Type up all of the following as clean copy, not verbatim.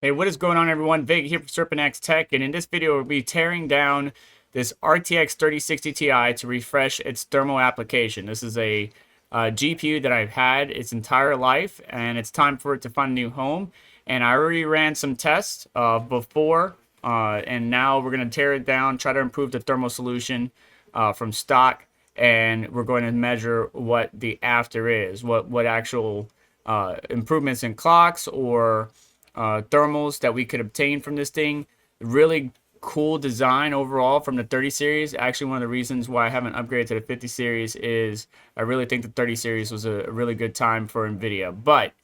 Hey, what is going on, everyone? Vega here for SerpentX Tech, and in this video, we'll be tearing down this RTX 3060 Ti to refresh its thermal application. This is a GPU that I've had its entire life, and it's time for it to find a new home. And I already ran some tests before, and now we're going to tear it down, try to improve the thermal solution from stock, and we're going to measure what the after is, what actual improvements in clocks or thermals that we could obtain from this thing. Really cool design overall from the 30 series. Actually, one of the reasons why I haven't upgraded to the 50 series is I really think the 30 series was a really good time for Nvidia. But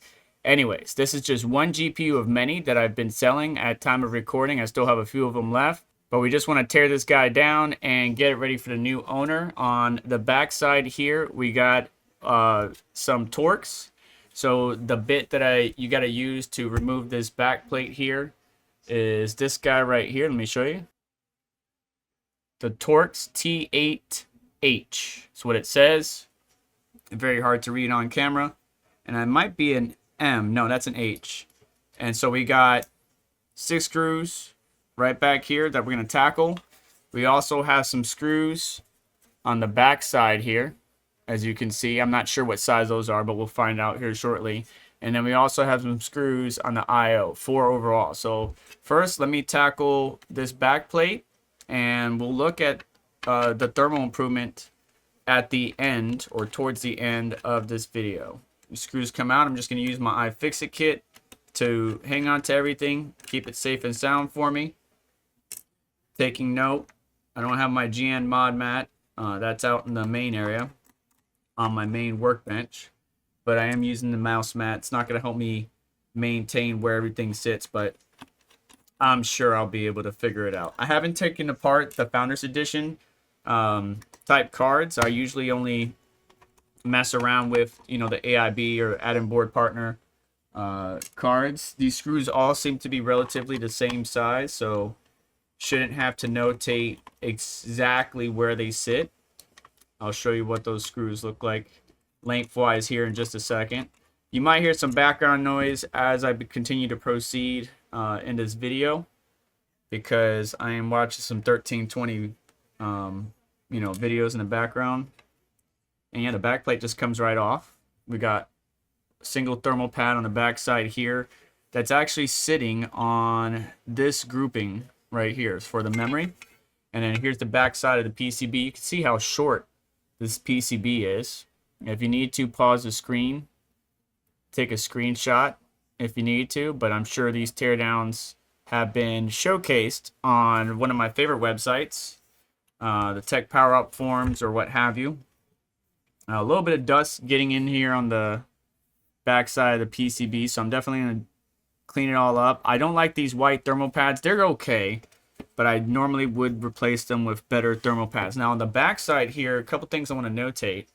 anyways, this is just one GPU of many that I've been selling at time of recording. I still have a few of them left, but we just want to tear this guy down and get it ready for the new owner. On the back side here, we got some Torx. So the bit that you got to use to remove this back plate here is this guy right here. Let me show you. The Torx T8H. That's what it says. Very hard to read on camera. And it might be an M. No, that's an H. And so we got 6 screws right back here that we're going to tackle. We also have some screws on the back side here. As you can see, I'm not sure what size those are, but we'll find out here shortly. And then we also have some screws on the IO, 4 overall. So first, let me tackle this back plate, and we'll look at the thermal improvement at the end or towards the end of this video. The screws come out. I'm just going to use my iFixit kit to hang on to everything, keep it safe and sound for me. Taking note, I don't have my GN mod mat. That's out in the main area on my main workbench, but I am using the mouse mat. It's not going to help me maintain where everything sits, but I'm sure I'll be able to figure it out. I haven't taken apart the Founders Edition type cards. I usually only mess around with, the AIB or add-in board partner cards. These screws all seem to be relatively the same size, so shouldn't have to notate exactly where they sit. I'll show you what those screws look like lengthwise here in just a second. You might hear some background noise as I continue to proceed in this video, because I am watching some 1320 videos in the background. And yeah, the back plate just comes right off. We got a single thermal pad on the back side here that's actually sitting on this grouping right here. It's for the memory. And then here's the back side of the PCB. You can see how short this PCB is. If you need to, pause the screen, take a screenshot if you need to, but I'm sure these teardowns have been showcased on one of my favorite websites, the Tech Power Up forums or what have you. A little bit of dust getting in here on the back side of the PCB, so I'm definitely going to clean it all up. I don't like these white thermal pads. They're okay, but I normally would replace them with better thermal pads. Now on the back side here, a couple things I want to notate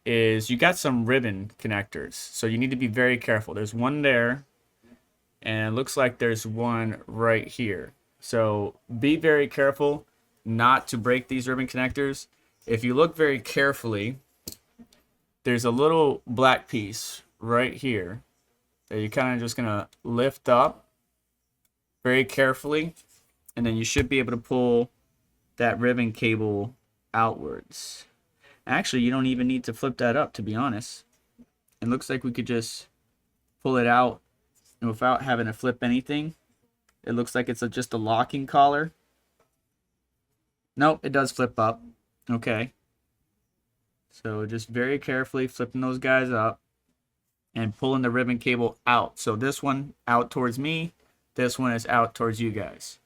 is you got some ribbon connectors, so you need to be very careful. There's one there, and it looks like there's one right here. So be very careful not to break these ribbon connectors. If you look very carefully, there's a little black piece right here that you're kind of just gonna lift up very carefully, and then you should be able to pull that ribbon cable outwards. Actually, you don't even need to flip that up, to be honest. It looks like we could just pull it out without having to flip anything. It looks like it's just a locking collar. Nope, it does flip up. Okay. So just very carefully flipping those guys up and pulling the ribbon cable out. So this one out towards me, this one is out towards you guys.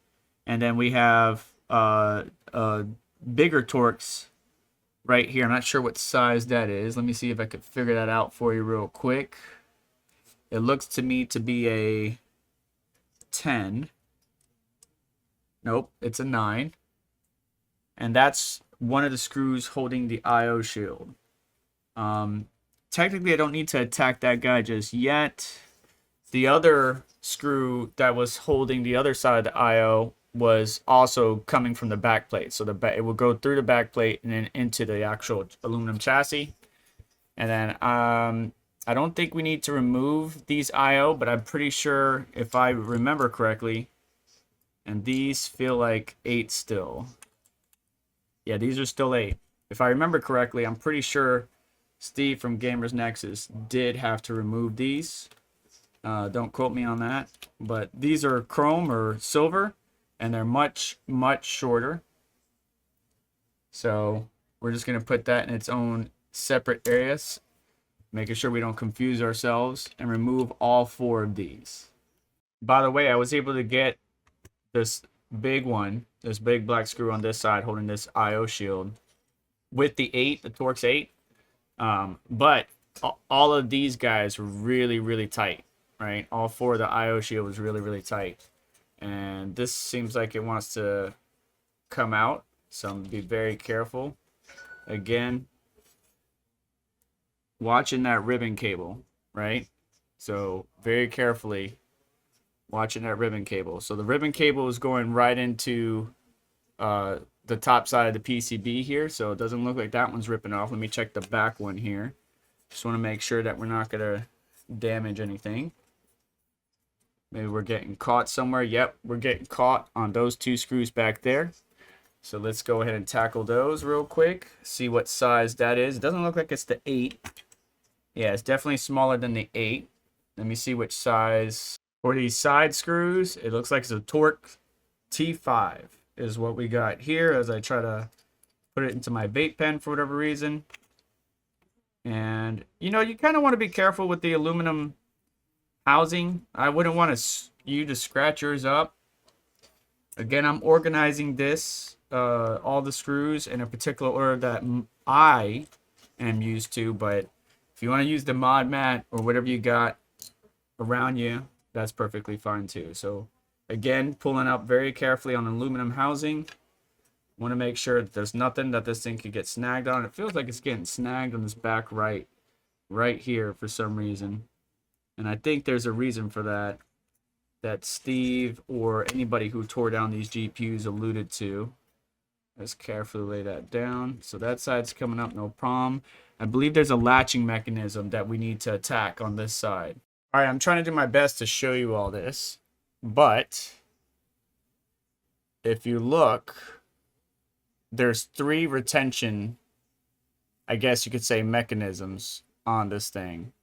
And then we have bigger Torx right here. I'm not sure what size that is. Let me see if I could figure that out for you real quick. It looks to me to be a 10. Nope, it's a 9. And that's one of the screws holding the IO shield. Technically, I don't need to attack that guy just yet. The other screw that was holding the other side of the IO was also coming from the back plate. So it will go through the back plate and then into the actual aluminum chassis. And then I don't think we need to remove these IO, but I'm pretty sure if I remember correctly, and these feel like 8 still. Yeah, these are still 8. If I remember correctly, I'm pretty sure Steve from Gamers Nexus did have to remove these. Don't quote me on that. But these are chrome or silver, and they're much, much shorter. So we're just going to put that in its own separate areas, making sure we don't confuse ourselves, and remove all 4 of these. By the way, I was able to get this big one, this big black screw on this side holding this IO shield with the Torx 8. But all of these guys were really, really tight, right? All 4 of the IO shield was really, really tight. And this seems like it wants to come out, so I'm going to be very careful. Again, watching that ribbon cable, right? So very carefully watching that ribbon cable. So the ribbon cable is going right into the top side of the PCB here, so it doesn't look like that one's ripping off. Let me check the back one here. Just want to make sure that we're not going to damage anything. Maybe we're getting caught somewhere. Yep, we're getting caught on those 2 screws back there. So let's go ahead and tackle those real quick. See what size that is. It doesn't look like it's the 8. Yeah, it's definitely smaller than the 8. Let me see which size. For these side screws, it looks like it's a Torx T5 is what we got here as I try to put it into my vape pen for whatever reason. And, you know, you kind of want to be careful with the aluminum housing. I wouldn't want you to scratch yours up. Again, I'm organizing this, all the screws in a particular order that I am used to, but if you want to use the mod mat or whatever you got around you, that's perfectly fine too. So again, pulling up very carefully on aluminum housing. Want to make sure that there's nothing that this thing could get snagged on. It feels like it's getting snagged on this back right here for some reason. And I think there's a reason for that Steve or anybody who tore down these GPUs alluded to. Let's carefully lay that down. So that side's coming up, no problem. I believe there's a latching mechanism that we need to attack on this side. All right, I'm trying to do my best to show you all this, but if you look, there's 3 retention, I guess you could say, mechanisms on this thing.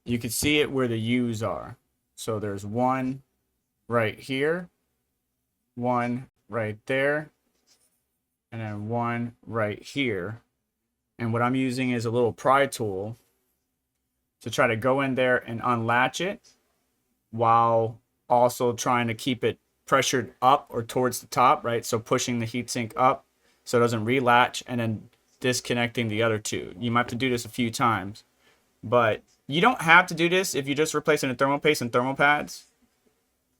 You can see it where the U's are. So there's one right here, one right there, and then one right here. And what I'm using is a little pry tool to try to go in there and unlatch it while also trying to keep it pressured up or towards the top, right? So pushing the heatsink up so it doesn't relatch, and then disconnecting the other 2. You might have to do this a few times, but you don't have to do this if you're just replacing the thermal paste and thermal pads.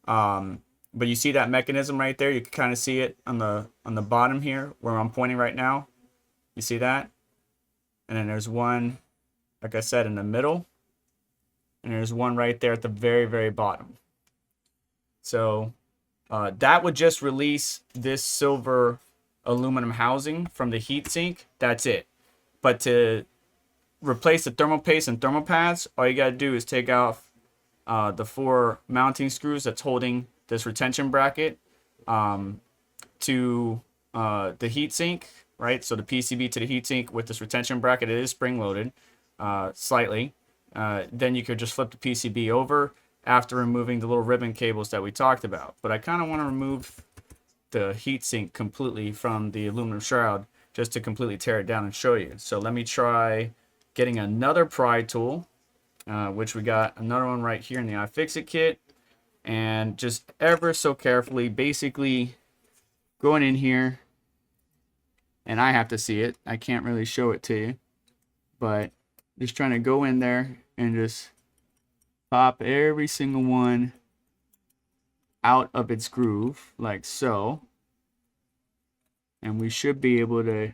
But you see that mechanism right there? You can kind of see it on the bottom here where I'm pointing right now. You see that? And then there's one, like I said, in the middle. And there's one right there at the very, very bottom. So that would just release this silver aluminum housing from the heatsink. That's it. But to replace the thermal paste and thermal pads, all you got to do is take off the 4 mounting screws that's holding this retention bracket to the heatsink, right? So the PCB to the heatsink with this retention bracket, it is spring loaded slightly. Then you could just flip the PCB over after removing the little ribbon cables that we talked about. But I kind of want to remove the heatsink completely from the aluminum shroud just to completely tear it down and show you. So let me try getting another pry tool, which we got another one right here in the iFixit kit, and just ever so carefully basically going in here, and I have to see it. I can't really show it to you, but just trying to go in there and just pop every single one out of its groove like so, and we should be able to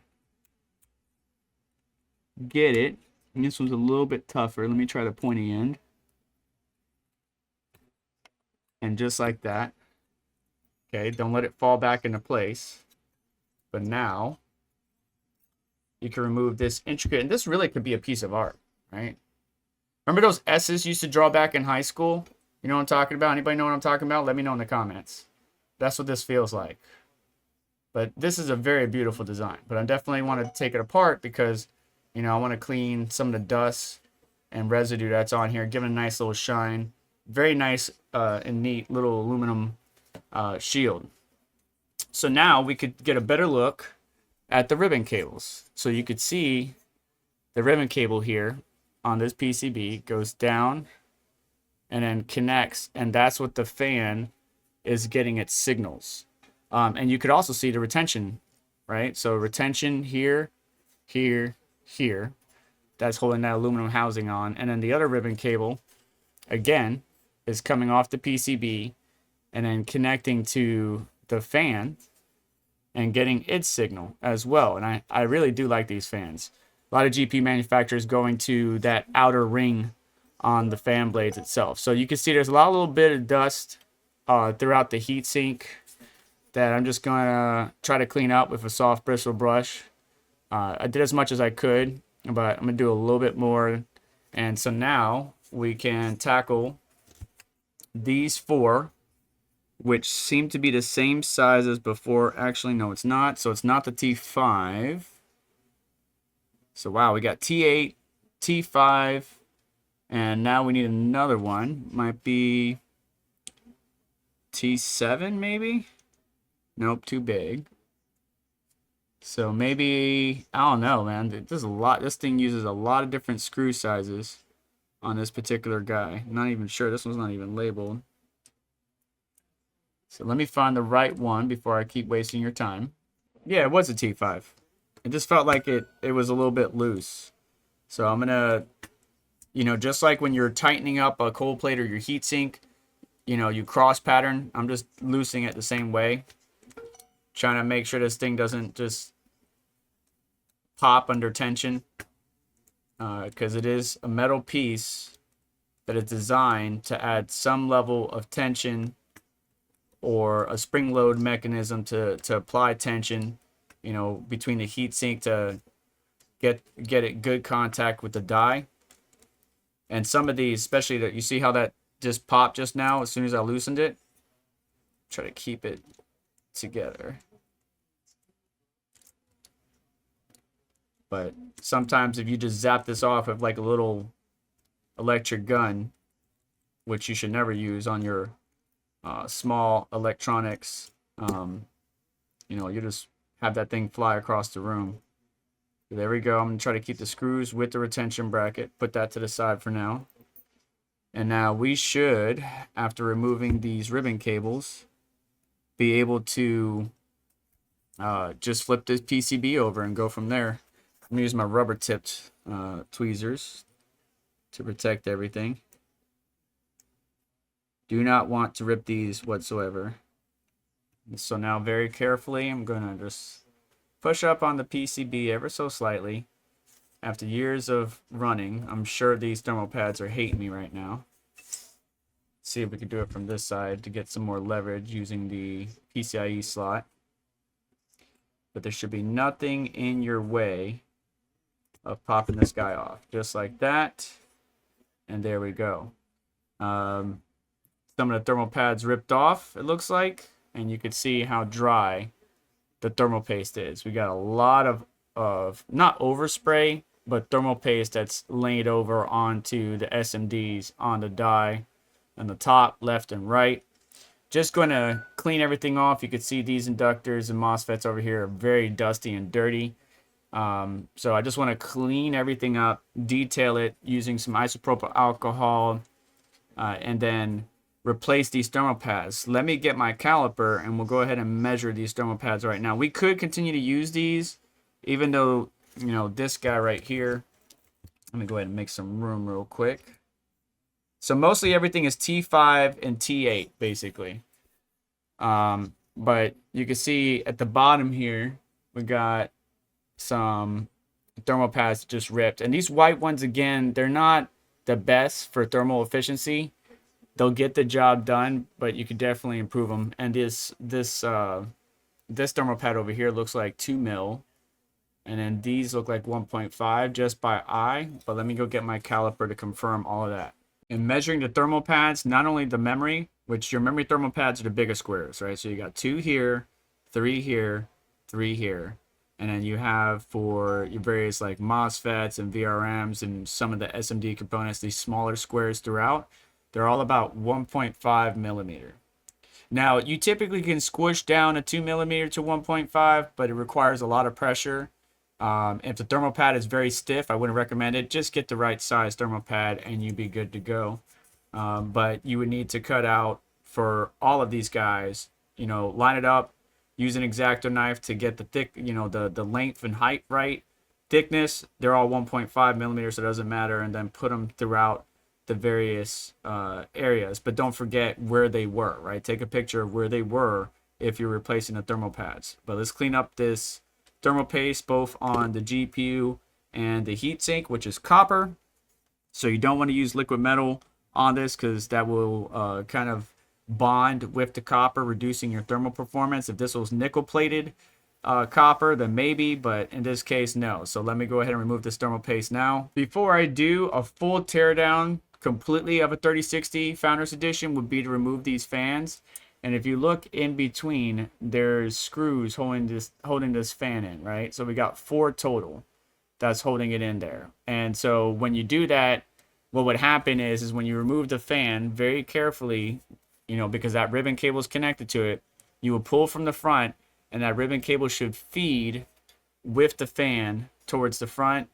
get it. And this one's a little bit tougher. Let me try the pointy end. And just like that. Okay, don't let it fall back into place. But now you can remove this intricate, and this really could be a piece of art, right? Remember those S's used to draw back in high school? You know what I'm talking about? Anybody know what I'm talking about? Let me know in the comments. That's what this feels like. But this is a very beautiful design. But I definitely want to take it apart because, you know, I want to clean some of the dust and residue that's on here, give it a nice little shine. Very nice and neat little aluminum shield. So now we could get a better look at the ribbon cables. So you could see the ribbon cable here on this PCB goes down and then connects, and that's what the fan is getting its signals. And you could also see the retention, right? So retention here, here, here. That's holding that aluminum housing on. And then the other ribbon cable, again, is coming off the PCB and then connecting to the fan and getting its signal as well. And I really do like these fans. A lot of GPU manufacturers going to that outer ring on the fan blades itself. So you can see there's a little bit of dust throughout the heatsink that I'm just gonna try to clean up with a soft bristle brush. I did as much as I could, but I'm gonna do a little bit more. And so now we can tackle these four, which seem to be the same size as before. Actually, no, it's not. So it's not the T5. So wow, we got T8, T5, and now we need another one. Might be T7 maybe? Nope, too big. So maybe, I don't know, man. There's a lot. This thing uses a lot of different screw sizes on this particular guy. I'm not even sure. This one's not even labeled. So let me find the right one before I keep wasting your time. Yeah, it was a T5. It just felt like it was a little bit loose. So I'm going to, you know, just like when you're tightening up a cold plate or your heatsink, you know, you cross pattern. I'm just loosening it the same way. Trying to make sure this thing doesn't just pop under tension. Because it is a metal piece that is designed to add some level of tension or a spring load mechanism to apply tension, you know, between the heatsink to get it good contact with the die. And some of these, especially that you see how that just popped just now as soon as I loosened it. Try to keep it together. But sometimes if you just zap this off with like a little electric gun, which you should never use on your small electronics, you know, you just have that thing fly across the room. There we go. I'm going to try to keep the screws with the retention bracket. Put that to the side for now. And now we should, after removing these ribbon cables, be able to just flip this PCB over and go from there. I'm going to use my rubber tipped tweezers to protect everything. Do not want to rip these whatsoever. And so now very carefully, I'm going to just push up on the PCB ever so slightly. After years of running, I'm sure these thermal pads are hating me right now. See if we can do it from this side to get some more leverage using the PCIe slot. But there should be nothing in your way of popping this guy off. Just like that. And there we go. Some of the thermal pads ripped off, it looks like. And you can see how dry the thermal paste is. We got a lot of not overspray, but thermal paste that's laid over onto the SMDs on the die on the top, left, and right. Just going to clean everything off. You can see these inductors and MOSFETs over here are very dusty and dirty. So I just want to clean everything up, detail it using some isopropyl alcohol, and then replace these thermal pads. Let me get my caliper and we'll go ahead and measure these thermal pads right now. We could continue to use these, even though, you know, this guy right here, let me go ahead and make some room real quick. So mostly everything is T5 and T8 basically. But you can see at the bottom here, we got some thermal pads just ripped. And these white ones, again, they're not the best for thermal efficiency. They'll get the job done, but you could definitely improve them. And this thermal pad over here looks like 2 mil. And then these look like 1.5 just by eye, but let me go get my caliper to confirm all of that. In measuring the thermal pads, not only the memory, which your memory thermal pads are the biggest squares, right? So you got 2 here, 3 here, 3 here. And then you have for your various like MOSFETs and VRMs and some of the SMD components, these smaller squares throughout, they're all about 1.5 millimeter. Now, you typically can squish down a 2 millimeter to 1.5, but it requires a lot of pressure. If the thermal pad is very stiff, I wouldn't recommend it. Just get the right size thermal pad and you'd be good to go. But you would need to cut out for all of these guys, you know, line it up, use an X-Acto knife to get the thick, you know, the length and height right. Thickness, they're all 1.5 millimeters, so it doesn't matter. And then put them throughout the various areas. But don't forget where they were, right? Take a picture of where they were if you're replacing the thermal pads. But let's clean up this thermal paste both on the GPU and the heatsink, which is copper. So you don't want to use liquid metal on this because that will kind of bond with the copper, reducing your thermal performance. If this was nickel plated copper, then maybe, but in this case, no. So let me go ahead and remove this thermal paste now. Before I do, a full teardown completely of a 3060 Founders Edition would be to remove these fans. And if you look in between, there's screws holding this fan in, right? So we got 4 total that's holding it in there. And so when you do that, what would happen is when you remove the fan very carefully, you know, because that ribbon cable is connected to it, you will pull from the front and that ribbon cable should feed with the fan towards the front.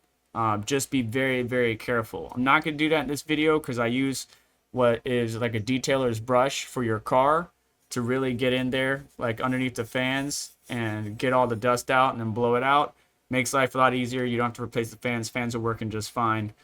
Just be very, very careful. I'm not going to do that in this video because I use what is like a detailer's brush for your car to really get in there, like underneath the fans and get all the dust out and then blow it out. Makes life a lot easier. You don't have to replace the fans. Fans are working just fine.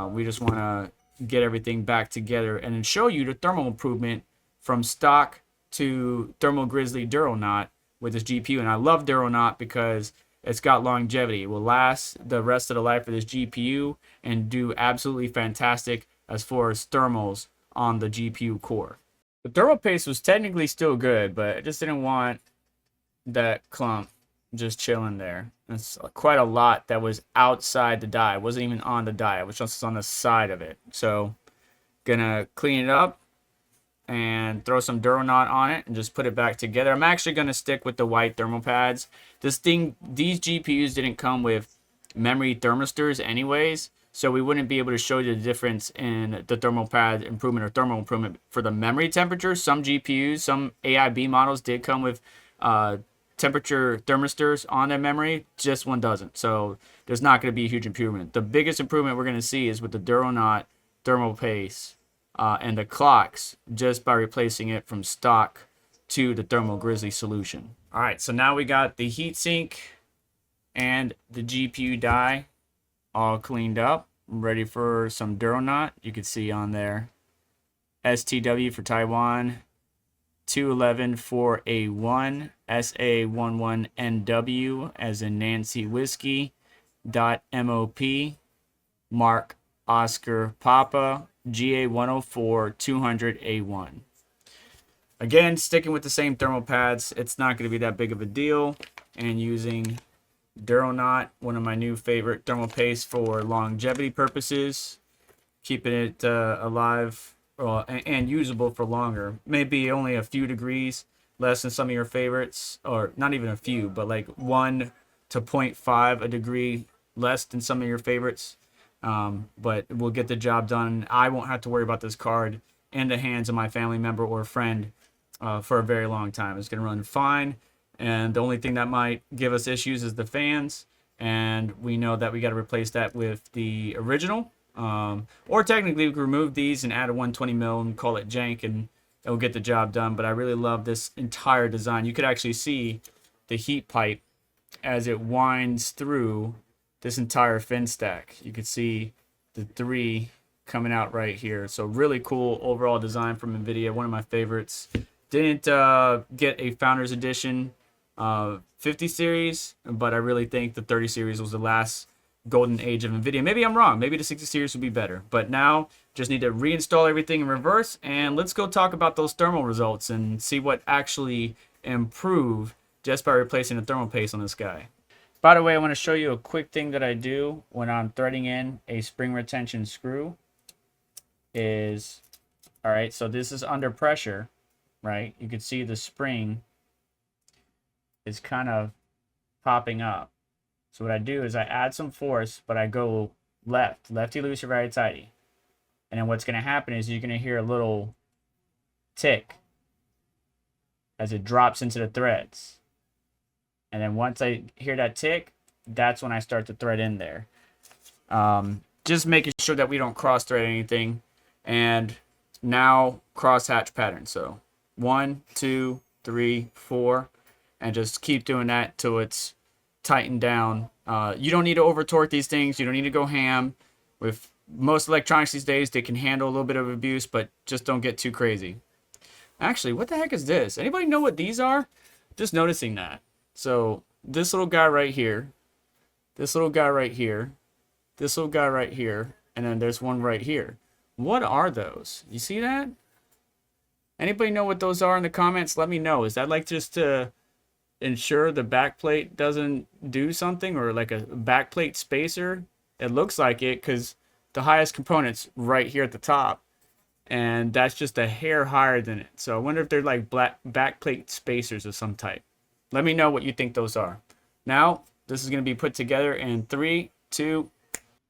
We just want to get everything back together and then show you the thermal improvement from stock to Thermal Grizzly Duronaut with this GPU. And I love Duronaut because it's got longevity. It will last the rest of the life of this GPU and do absolutely fantastic as far as thermals on the GPU core. The thermal paste was technically still good, but I just didn't want that clump just chilling there. It's quite a lot that was outside the die. It wasn't even on the die. It was just on the side of it. So gonna clean it up and throw some Duronaut on it and just put it back together. I'm actually gonna stick with the white thermal pads. These GPUs didn't come with memory thermistors anyways, so we wouldn't be able to show you the difference in the thermal pad improvement or thermal improvement for the memory temperature. Some GPUs, some AIB models did come with temperature thermistors on their memory. Just one doesn't, so there's not going to be a huge improvement. The biggest improvement we're going to see is with the Duronaut thermal paste and the clocks, just by replacing it from stock to the Thermal Grizzly solution. All right, so now we got the heatsink and the GPU die all cleaned up. I'm ready for some Duronaut. You can see on there STW for Taiwan, 2114A1, SA11NW as in Nancy Whiskey, .MOP, Mark Oscar Papa, GA104 200A1. Again, sticking with the same thermal pads, it's not going to be that big of a deal. And using Duronaut, one of my new favorite thermal pastes for longevity purposes, keeping it alive and usable for longer. Maybe only a few degrees less than some of your favorites, or not even a few, but like 1 to 0.5 a degree less than some of your favorites. But we'll get the job done. I won't have to worry about this card in the hands of my family member or friend for a very long time. It's going to run fine. And the only thing that might give us issues is the fans. And we know that we got to replace that with the original. Or technically we could remove these and add a 120 mil and call it jank and it'll get the job done. But I really love this entire design. You could actually see the heat pipe as it winds through this entire fin stack. You can see the 3 coming out right here. So really cool overall design from Nvidia. One of my favorites. Didn't get a Founders Edition 50 series, but I really think the 30 series was the last golden age of Nvidia. Maybe I'm wrong. Maybe the 60 series would be better. But now just need to reinstall everything in reverse, and let's go talk about those thermal results and see what actually improved just by replacing the thermal paste on this guy. By the way, I want to show you a quick thing that I do when I'm threading in a spring retention screw is, all right, so this is under pressure, right? You can see the spring is kind of popping up. So what I do is I add some force, but I go lefty loosey, righty tighty. And then what's going to happen is you're going to hear a little tick as it drops into the threads. And then once I hear that tick, that's when I start to thread in there. Just making sure that we don't cross thread anything. And now cross hatch pattern. So 1, 2, 3, 4, and just keep doing that till it's tightened down. You don't need to over torque these things. You don't need to go ham. With most electronics these days, they can handle a little bit of abuse, but just don't get too crazy. Actually, what the heck is this? Anybody know what these are? Just noticing that. So this little guy right here, this little guy right here, this little guy right here, and then there's one right here. What are those? You see that? Anybody know what those are in the comments? Let me know. Is that like just to ensure the backplate doesn't do something, or like a backplate spacer? It looks like it because the highest component's right here at the top, and that's just a hair higher than it. So I wonder if they're like backplate spacers of some type. Let me know what you think those are. Now, this is going to be put together in 3, 2.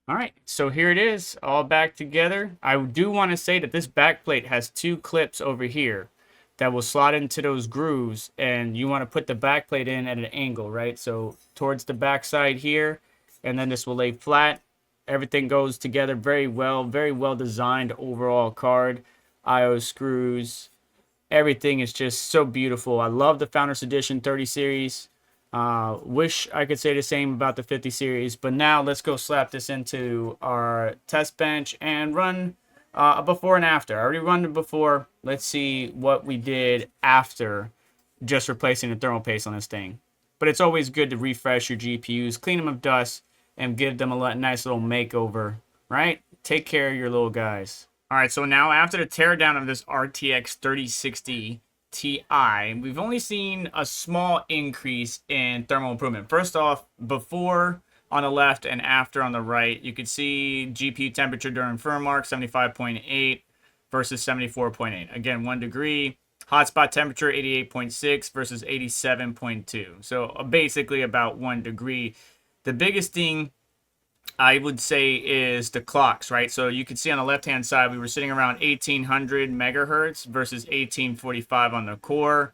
All right, so here it is, all back together. I do want to say that this backplate has 2 clips over here that will slot into those grooves, and you want to put the backplate in at an angle, right? So towards the back side here, and then this will lay flat. Everything goes together very well designed overall card. I/O screws, everything is just so beautiful. I love the Founders Edition 30 series. Wish I could say the same about the 50 series, but now let's go slap this into our test bench and run a before and after. I already run it before. Let's see what we did after just replacing the thermal paste on this thing. But it's always good to refresh your GPUs, clean them of dust, and give them a nice little makeover, right? Take care of your little guys. All right, so now after the teardown of this RTX 3060 Ti, we've only seen a small increase in thermal improvement. First off, before on the left and after on the right, you could see GPU temperature during firm mark 75.8 versus 74.8. Again, 1 degree. Hotspot temperature 88.6 versus 87.2. So basically about 1 degree. The biggest thing I would say is the clocks, right? So you can see on the left-hand side, we were sitting around 1800 megahertz versus 1845 on the core.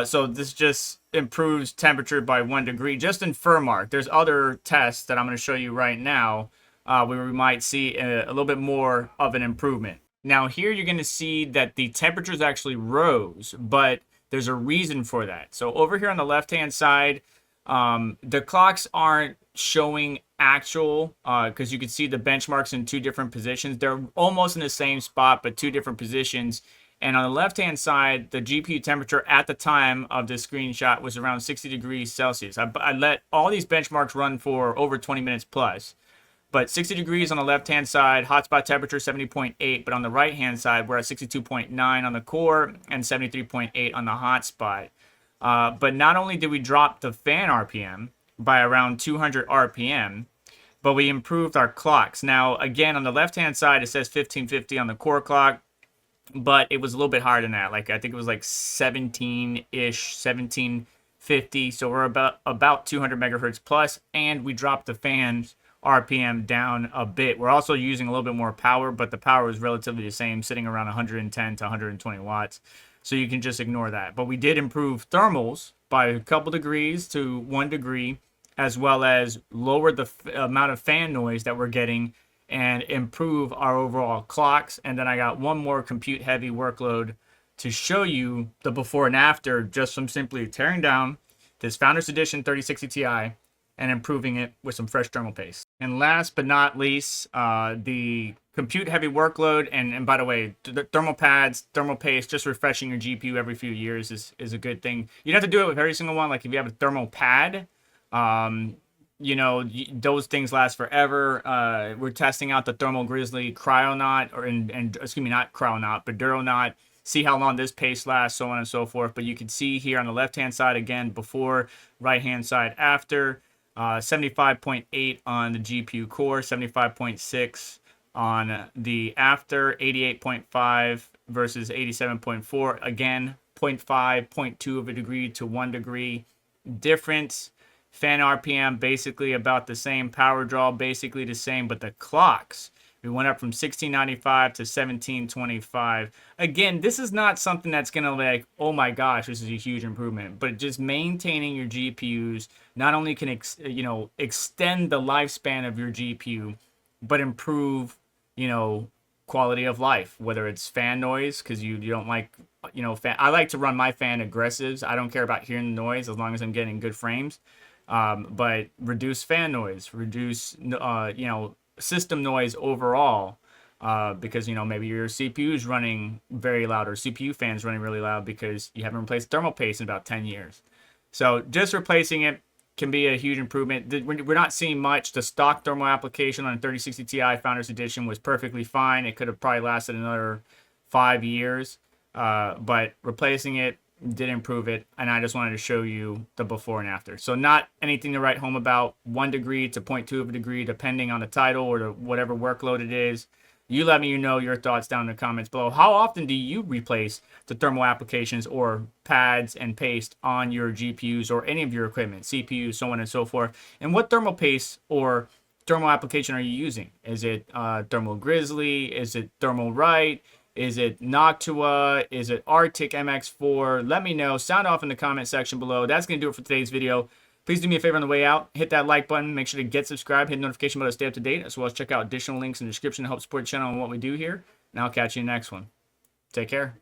So this just improves temperature by 1 degree, just in firm mark. There's other tests that I'm going to show you right now where we might see a little bit more of an improvement. Now here you're going to see that the temperatures actually rose, but there's a reason for that. So over here on the left-hand side, the clocks aren't showing actual because you can see the benchmarks in 2 different positions. They're almost in the same spot, but 2 different positions. And on the left-hand side, the GPU temperature at the time of this screenshot was around 60 degrees Celsius. I let all these benchmarks run for over 20 minutes plus. But 60 degrees on the left-hand side, hotspot temperature 70.8. But on the right-hand side, we're at 62.9 on the core and 73.8 on the hotspot. But not only did we drop the fan RPM by around 200 RPM, but we improved our clocks. Now, again, on the left-hand side, it says 1550 on the core clock, but it was a little bit higher than that. Like, I think it was like 17-ish, 1750. So we're about 200 megahertz plus, and we dropped the fan's RPM down a bit. We're also using a little bit more power, but the power is relatively the same, sitting around 110 to 120 watts. So you can just ignore that. But we did improve thermals by a couple degrees to 1 degree, as well as lower the amount of fan noise that we're getting and improve our overall clocks. And then I got one more compute heavy workload to show you the before and after, just from simply tearing down this Founders Edition 3060 Ti and improving it with some fresh thermal paste. And last but not least, the compute heavy workload, and by the way, the thermal pads, thermal paste, just refreshing your GPU every few years is a good thing. You don't have to do it with every single one. Like if you have a thermal pad, you know, those things last forever. We're testing out the Thermal Grizzly Cryonaut, excuse me, not Cryonaut, but Duronaut. See how long this paste lasts, so on and so forth. But you can see here on the left-hand side, again, before, right-hand side, after. 75.8 on the GPU core, 75.6 on the after, 88.5 versus 87.4. Again, 0.5, 0.2 of a degree to 1 degree difference. Fan RPM basically about the same. Power draw basically the same, but the clocks, we went up from 1695 to 1725. Again, this is not something that's going to like, oh my gosh, this is a huge improvement. But just maintaining your GPUs not only can extend the lifespan of your GPU, but improve, quality of life. Whether it's fan noise, because you don't like, fan. I like to run my fan aggressives. I don't care about hearing the noise as long as I'm getting good frames. But reduce fan noise, reduce, system noise overall, because maybe your CPU is running very loud, or CPU fans running really loud because you haven't replaced thermal paste in about 10 years. So just replacing it can be a huge improvement. We're not seeing much. The stock thermal application on 3060 Ti Founders Edition was perfectly fine. It could have probably lasted another 5 years, but replacing it did improve it, and I just wanted to show you the before and after. So not anything to write home about. 1 degree to 0.2 of a degree, depending on the title or the whatever workload it is. You let me know your thoughts down in the comments below. How often do you replace the thermal applications or pads and paste on your GPUs or any of your equipment, CPUs, so on and so forth? And what thermal paste or thermal application are you using? Is it Thermal Grizzly? Is it Thermal Right? Is it Noctua? Is it Arctic MX4? Let me know. Sound off in the comment section below. That's going to do it for today's video. Please do me a favor on the way out. Hit that like button. Make sure to get subscribed. Hit the notification bell to stay up to date, as well as check out additional links in the description to help support the channel and what we do here. And I'll catch you in the next one. Take care.